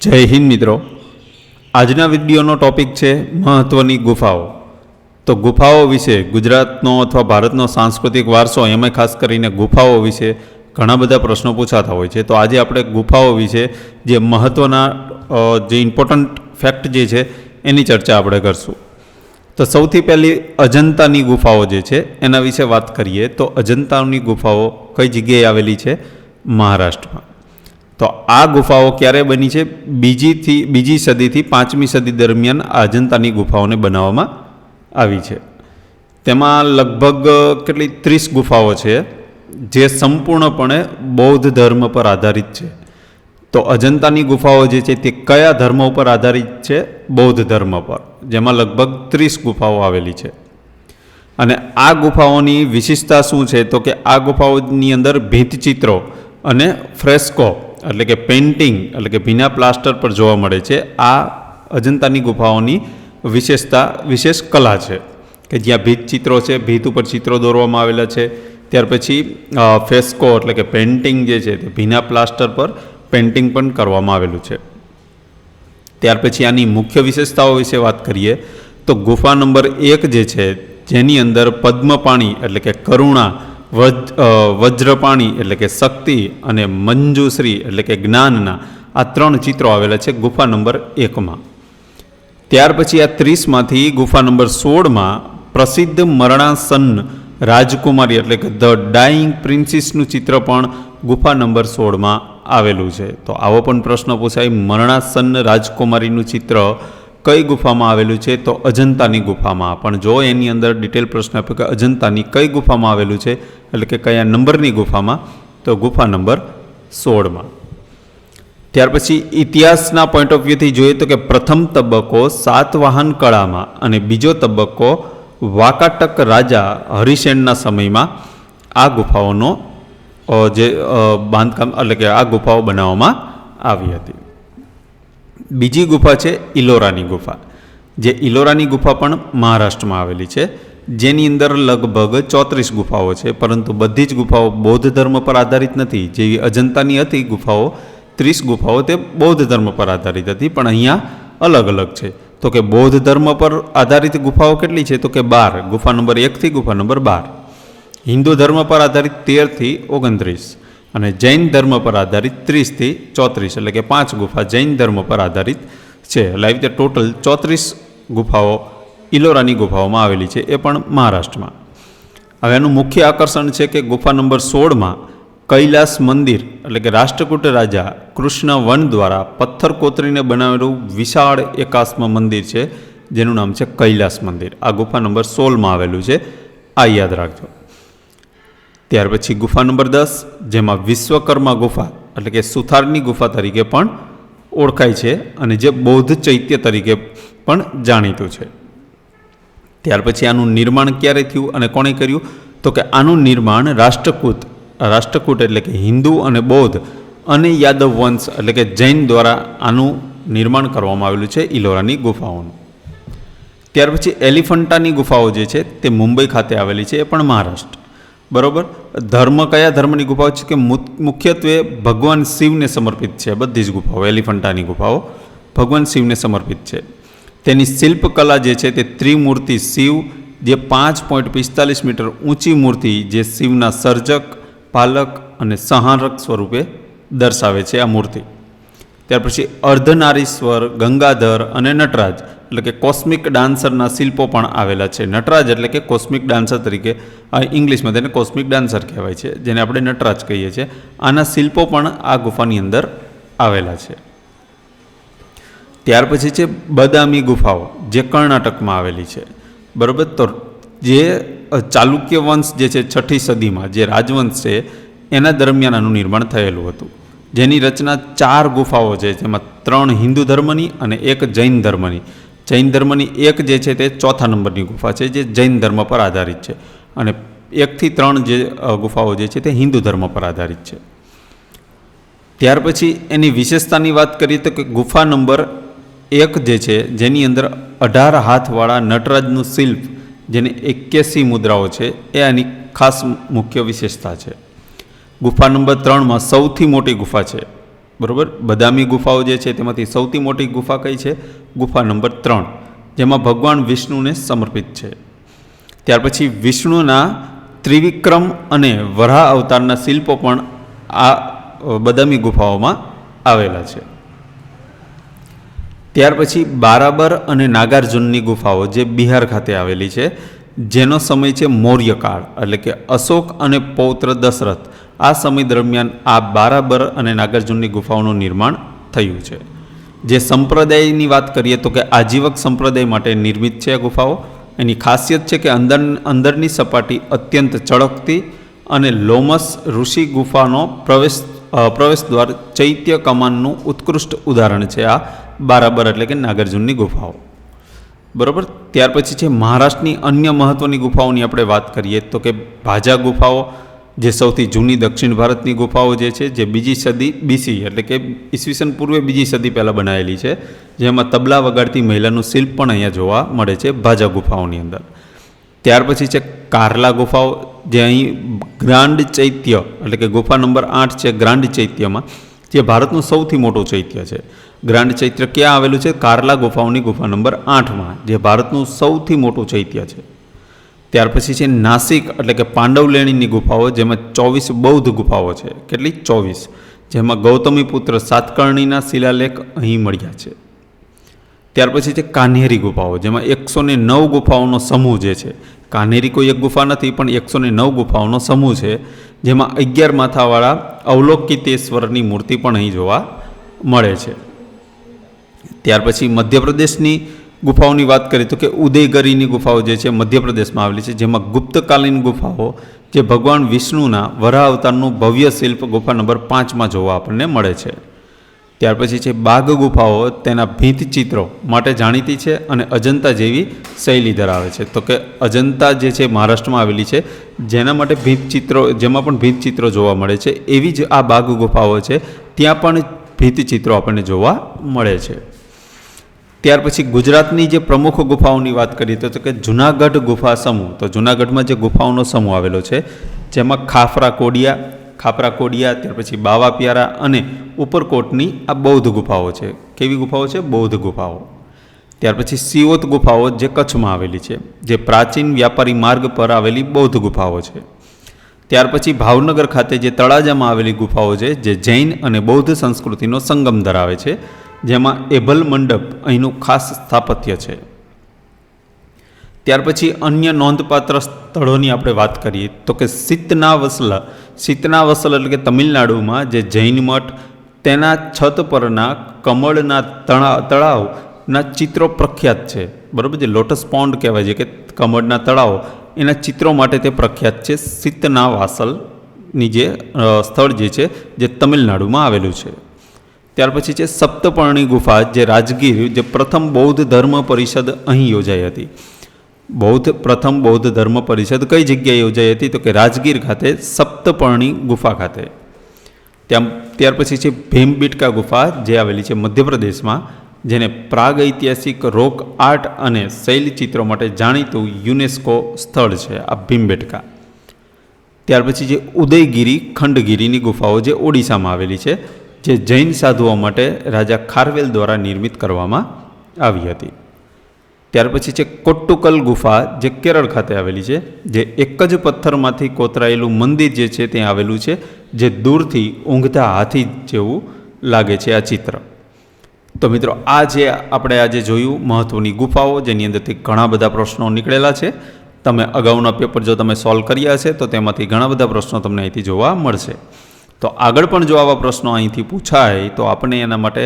જય હિન્દ મિત્રો, આજના વિડીયોનો ટોપિક છે મહત્ત્વની ગુફાઓ. તો ગુફાઓ વિશે ગુજરાતનો અથવા ભારતનો સાંસ્કૃતિક વારસો, એમાં ખાસ કરીને ગુફાઓ વિશે ઘણા બધા પ્રશ્નો પૂછાતા હોય છે. તો આજે આપણે ગુફાઓ વિશે જે મહત્ત્વના જે ઇમ્પોર્ટન્ટ ફેક્ટ જે છે એની ચર્ચા આપણે કરશું. તો સૌથી પહેલી અજંતાની ગુફાઓ જે છે એના વિશે વાત કરીએ તો અજંતાની ગુફાઓ કઈ જગ્યાએ આવેલી છે? મહારાષ્ટ્રમાં. તો આ ગુફાઓ ક્યારે બની છે? બીજી સદીથી 5મી સદી દરમિયાન આ અજંતાની ગુફાઓને બનાવવામાં આવી છે. તેમાં લગભગ કેટલી 30 ગુફાઓ છે જે સંપૂર્ણપણે બૌદ્ધ ધર્મ પર આધારિત છે. તો અજંતાની ગુફાઓ જે છે તે કયા ધર્મ ઉપર આધારિત છે? બૌદ્ધ ધર્મ પર, જેમાં લગભગ 30 ગુફાઓ આવેલી છે. અને આ ગુફાઓની વિશેષતા શું છે? તો કે આ ગુફાઓની અંદર ભીંતચિત્રો અને ફ્રેસ્કો એટલે કે પેઇન્ટિંગ એટલે કે ભીના પ્લાસ્ટર પર જોવા મળે છે. આ અજંતાની ગુફાઓની વિશેષ કલા છે કે જ્યાં ભીંતચિત્રો છે, ભીંત ઉપર ચિત્રો દોરવામાં આવેલા છે. ત્યાર પછી ફ્રેસ્કો એટલે કે પેઇન્ટિંગ જે છે તે ભીના પ્લાસ્ટર પર પેઇન્ટિંગ પણ કરવામાં આવેલું છે. ત્યાર પછી આની મુખ્ય વિશેષતાઓ વિશે વાત કરીએ તો ગુફા નંબર 1 જે છે જેની અંદર પદ્મપાણી એટલે કે કરુણા, વજ્રપાણી એટલે કે શક્તિ અને મંજુશ્રી એટલે કે જ્ઞાનના આ 3 ચિત્રો આવેલા છે ગુફા નંબર 1માં. ત્યાર પછી આ 30માંથી ગુફા નંબર 16માં પ્રસિદ્ધ મરણાસન્ન રાજકુમારી એટલે કે ધ ડાઈંગ પ્રિન્સીસનું ચિત્ર પણ ગુફા નંબર 16માં આવેલું છે. તો આવો પણ પ્રશ્ન પૂછાય, મરણાસન્ન રાજકુમારીનું ચિત્ર કઈ ગુફામાં આવેલું છે? તો અજંતાની ગુફામાં. પણ જો એની અંદર ડિટેલ પ્રશ્ન આપ્યો કે અજંતાની કઈ ગુફામાં આવેલું છે એટલે કે કયા નંબરની ગુફામાં? તો ગુફા નંબર 16માં. ત્યાર પછી ઇતિહાસના પોઈન્ટ ઓફ વ્યૂથી જોઈએ તો કે પ્રથમ તબક્કો સાતવાહન કળામાં અને બીજો તબક્કો વાકાટક રાજા હરિસેનના સમયમાં આ ગુફાઓનો જે બાંધકામ એટલે કે આ ગુફાઓ બનાવવામાં આવી હતી. બીજી ગુફા છે ઇલોરાની ગુફા. જે ઇલોરાની ગુફા પણ મહારાષ્ટ્રમાં આવેલી છે, જેની અંદર લગભગ 34 ગુફાઓ છે. પરંતુ બધી જ ગુફાઓ બૌદ્ધ ધર્મ પર આધારિત નથી. જેવી અજંતાની હતી ગુફાઓ, 30 ગુફાઓ તે બૌદ્ધ ધર્મ પર આધારિત હતી, પણ અહીંયા અલગ અલગ છે. તો કે બૌદ્ધ ધર્મ પર આધારિત ગુફાઓ કેટલી છે? તો કે 12. ગુફા નંબર 1 થી ગુફા નંબર 12. હિન્દુ ધર્મ પર આધારિત 13 થી 29 અને જૈન ધર્મ પર આધારિત 30 થી 34 એટલે કે 5 ગુફા જૈન ધર્મ પર આધારિત છે. એટલે આવી રીતે ટોટલ 34 ગુફાઓ ઇલોરાની ગુફાઓમાં આવેલી છે, એ પણ મહારાષ્ટ્રમાં. હવે એનું મુખ્ય આકર્ષણ છે કે ગુફા નંબર 16માં કૈલાસ મંદિર એટલે કે રાષ્ટ્રકૂટ રાજા કૃષ્ણવન દ્વારા પથ્થર કોતરીને બનાવેલું વિશાળ એકાસ્મ મંદિર છે, જેનું નામ છે કૈલાસ મંદિર. આ ગુફા નંબર 16માં આવેલું છે, આ યાદ રાખજો. ત્યાર પછી ગુફા નંબર 10 જેમાં વિશ્વકર્મા ગુફા એટલે કે સુથારની ગુફા તરીકે પણ ઓળખાય છે અને જે બૌદ્ધ ચૈત્ય તરીકે પણ જાણીતું છે. ત્યાર પછી આનું નિર્માણ ક્યારે થયું અને કોણે કર્યું? તો કે આનું નિર્માણ રાષ્ટ્રકૂટ એટલે કે હિન્દુ અને બૌદ્ધ અને યાદવ વંશ એટલે કે જૈન દ્વારા આનું નિર્માણ કરવામાં આવેલું છે ઇલોરાની ગુફાઓનું. ત્યાર પછી એલિફન્ટાની ગુફાઓ જે છે તે મુંબઈ ખાતે આવેલી છે, એ પણ મહારાષ્ટ્ર. બરાબર. કયા ધર્મની ગુફાઓ છે? કે મુખ્યત્વે ભગવાન શિવને સમર્પિત છે. બધી જ ગુફાઓ એલિફન્ટાની ગુફાઓ ભગવાન શિવને સમર્પિત છે. તેની શિલ્પકલા જે છે તે ત્રિમૂર્તિ શિવ, જે 5.45 મીટર ઊંચી મૂર્તિ જે શિવના સર્જક, પાલક અને સંહારક સ્વરૂપે દર્શાવે છે આ મૂર્તિ. ત્યાર પછી અર્ધનારીશ્વર, ગંગાધર અને નટરાજ એટલે કે કોસ્મિક ડાન્સરના શિલ્પો પણ આવેલા છે. નટરાજ એટલે કે કોસ્મિક ડાન્સર તરીકે ઇંગ્લિશમાં તેને કોસ્મિક ડાન્સર કહેવાય છે, જેને આપણે નટરાજ કહીએ છીએ. આના શિલ્પો પણ આ ગુફાની અંદર આવેલા છે. ત્યાર પછી છે બદામી ગુફાઓ, જે કર્ણાટકમાં આવેલી છે. બરાબર. તો જે ચાલુક્ય વંશ જે છે 6ઠી સદીમાં જે રાજવંશ છે એના દરમિયાન આનું નિર્માણ થયેલું હતું, જેની રચના 4 ગુફાઓ છે, જેમાં 3 હિન્દુ ધર્મની અને 1 જૈન ધર્મની. જૈન ધર્મની 1 જે છે તે 4થા નંબરની ગુફા છે, જે જૈન ધર્મ પર આધારિત છે, અને 1 થી 3 જે ગુફાઓ જે છે તે હિન્દુ ધર્મ પર આધારિત છે. ત્યાર પછી એની વિશેષતાની વાત કરીએ તો કે ગુફા નંબર 1 જે છે જેની અંદર 18 હાથવાળા નટરાજનું શિલ્પ, જેને 81 મુદ્રાઓ છે, એ આની ખાસ મુખ્ય વિશેષતા છે. ગુફા નંબર 3માં સૌથી મોટી ગુફા છે, બરાબર. બદામી ગુફાઓ જે છે તેમાંથી સૌથી મોટી ગુફા કઈ છે? ગુફા નંબર 3, જેમાં ભગવાન વિષ્ણુને સમર્પિત છે. ત્યાર પછી વિષ્ણુના ત્રિવિક્રમ અને વરાહ અવતારના શિલ્પો પણ આ બદામી ગુફાઓમાં આવેલા છે. ત્યાર પછી બારાબર અને નાગાર્જુનની ગુફાઓ જે બિહાર ખાતે આવેલી છે, જેનો સમય છે મૌર્યકાળ, એટલે કે અશોક અને પૌત્ર દશરથ આ સમય દરમિયાન આ બારાબર અને નાગાર્જુનની ગુફાઓનું નિર્માણ થયું છે. જે સંપ્રદાયની વાત કરીએ તો કે આજીવક સંપ્રદાય માટે નિર્મિત છે આ ગુફાઓ. એની ખાસિયત છે કે અંદરની સપાટી અત્યંત ચળકતી અને લોમસ ઋષિ ગુફાનો પ્રવેશ દ્વાર ચૈત્ય કમાનનું ઉત્કૃષ્ટ ઉદાહરણ છે આ બારાબર એટલે કે નાગાર્જુનની ગુફાઓ. બરાબર. ત્યાર પછી છે મહારાષ્ટ્રની અન્ય મહત્ત્વની ગુફાઓની આપણે વાત કરીએ તો કે ભાજા ગુફાઓ, જે સૌથી જૂની દક્ષિણ ભારતની ગુફાઓ જે છે, જે 2જી સદી BC એટલે કે ઈસવીસન પૂર્વે 2જી સદી પહેલાં બનાવેલી છે, જેમાં તબલા વગાડતી મહિલાનું શિલ્પ પણ અહીંયા જોવા મળે છે ભાજા ગુફાઓની અંદર. ત્યાર પછી છે કારલા ગુફાઓ, જે અહીં ગ્રાન્ડ ચૈત્ય એટલે કે ગુફા નંબર 8 છે ગ્રાન્ડ ચૈત્યમાં, જે ભારતનું સૌથી મોટું ચૈત્ય છે. ગ્રાન્ડ ચૈત્ય ક્યાં આવેલું છે? કારલા ગુફાઓની ગુફા નંબર 8માં, જે ભારતનું સૌથી મોટું ચૈત્ય છે. ત્યાર પછી છે નાસિક એટલે કે પાંડવલેણીની ગુફાઓ, જેમાં 24 બૌદ્ધ ગુફાઓ છે. કેટલી? 24, જેમાં ગૌતમી પુત્ર સાતકર્ણીના શિલાલેખ અહીં મળ્યા છે. ત્યાર પછી છે કાન્હેરી ગુફાઓ, જેમાં 109 ગુફાઓનો સમૂહ જે છે. કાન્હેરી કોઈ એક ગુફા નથી, પણ 109 ગુફાઓનો સમૂહ છે, જેમાં 11 માથાવાળા અવલોકિતેશ્વરની મૂર્તિ પણ અહીં જોવા મળે છે. ત્યાર પછી મધ્યપ્રદેશની ગુફાઓની વાત કરીએ તો કે ઉદયગીરીની ગુફાઓ જે છે મધ્યપ્રદેશમાં આવેલી છે, જેમાં ગુપ્તકાલીન ગુફાઓ જે ભગવાન વિષ્ણુના વરાહ અવતારનું ભવ્ય શિલ્પ ગુફા નંબર 5માં જોવા આપણને મળે છે. ત્યાર પછી છે બાગ ગુફાઓ, તેના ભીંત ચિત્રો માટે જાણીતી છે અને અજંતા જેવી શૈલી ધરાવે છે. તો કે અજંતા જે છે મહારાષ્ટ્રમાં આવેલી છે, જેના માટે જેમાં પણ ભીંત ચિત્રો જોવા મળે છે, એવી જ આ બાગ ગુફાઓ છે, ત્યાં પણ ભીંત ચિત્રો આપણને જોવા મળે છે. ત્યાર પછી ગુજરાતની જે પ્રમુખ ગુફાઓની વાત કરીએ તો કે જૂનાગઢ ગુફા સમૂહ. તો જૂનાગઢમાં જે ગુફાઓનો સમૂહ આવેલો છે, જેમાં ખાપરા કોડિયા, ત્યાર પછી બાવા પ્યારા અને ઉપરકોટની આ બૌદ્ધ ગુફાઓ છે. કેવી ગુફાઓ છે? બૌદ્ધ ગુફાઓ. ત્યાર પછી સિયોત ગુફાઓ જે કચ્છમાં આવેલી છે, જે પ્રાચીન વ્યાપારી માર્ગ પર આવેલી બૌદ્ધ ગુફાઓ છે. ત્યાર પછી ભાવનગર ખાતે જે તળાજામાં આવેલી ગુફાઓ છે, જે જૈન અને બૌદ્ધ સંસ્કૃતિનો સંગમ ધરાવે છે, જેમાં એભલ મંડપ અહીંનું ખાસ સ્થાપત્ય છે. ત્યાર પછી અન્ય નોંધપાત્ર સ્થળોની આપણે વાત કરીએ તો કે સિતનાવસલ એટલે કે તમિલનાડુમાં જે જૈન મઠ, તેના છત પરના કમળના તળાવના ચિત્રો પ્રખ્યાત છે. બરાબર. જે લોટસ પોન્ડ કહેવાય છે કે કમળના તળાવ, એના ચિત્રો માટે તે પ્રખ્યાત છે. સિતનાવાસલની જે સ્થળ જે છે, જે તમિલનાડુમાં આવેલું છે. ત્યાર પછી છે સપ્તપર્ણી ગુફા, જે રાજગીર, જે પ્રથમ બૌદ્ધ ધર્મ પરિષદ અહીં યોજાઈ હતી. પ્રથમ બૌદ્ધ ધર્મ પરિષદ કઈ જગ્યાએ યોજાઈ હતી? તો કે રાજગીર ખાતે, સપ્તપર્ણી ગુફા ખાતે. ત્યાર પછી છે ભીમબેટકા ગુફા, જે આવેલી છે મધ્યપ્રદેશમાં, જેને પ્રાગ ઐતિહાસિક રોક આર્ટ અને શૈલી ચિત્રો માટે જાણીતું યુનેસ્કો સ્થળ છે આ ભીમબેટકા. ત્યાર પછી જે ઉદયગીરી ખંડગીરીની ગુફાઓ, જે ઓડિશામાં આવેલી છે, જે જૈન સાધુઓ માટે રાજા ખારવેલ દ્વારા નિર્મિત કરવામાં આવી હતી. ત્યાર પછી છે કોટ્ટુકલ ગુફા, જે કેરળ ખાતે આવેલી છે, જે એક જ પથ્થરમાંથી કોતરાયેલું મંદિર જે છે ત્યાં આવેલું છે, જે દૂરથી ઊંઘતા હાથી જેવું લાગે છે આ ચિત્ર. તો મિત્રો, આ જે આપણે આજે જોયું મહત્ત્વની ગુફાઓ, જેની અંદરથી ઘણા બધા પ્રશ્નો નીકળેલા છે. તમે અગાઉના પેપર જો તમે સોલ્વ કર્યા છે તો તેમાંથી ઘણા બધા પ્રશ્નો તમને અહીંથી જોવા મળશે. તો આગળ પણ જો આવા પ્રશ્નો અહીંથી પૂછાય તો આપણે એના માટે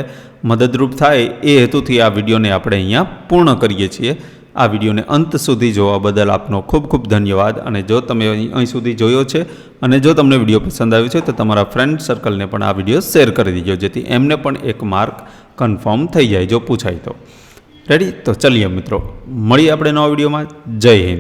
મદદરૂપ થાય એ હેતુથી આ વિડીયોને આપણે અહીંયા પૂર્ણ કરીએ છીએ. આ વિડીયોને અંત સુધી જોવા બદલ આપનો ખૂબ ખૂબ ધન્યવાદ. અને જો તમે અહીં સુધી જોયો છે અને જો તમને વિડીયો પસંદ આવ્યો છે તો તમારા ફ્રેન્ડ સર્કલને પણ આ વિડીયો શેર કરી દીજો, જેથી એમને પણ એક માર્ક કન્ફર્મ થઈ જાય જો પૂછાય તો. રેડી? તો ચલીએ મિત્રો, મળીએ આપણે નવા વિડીયોમાં. જય હિન્દ.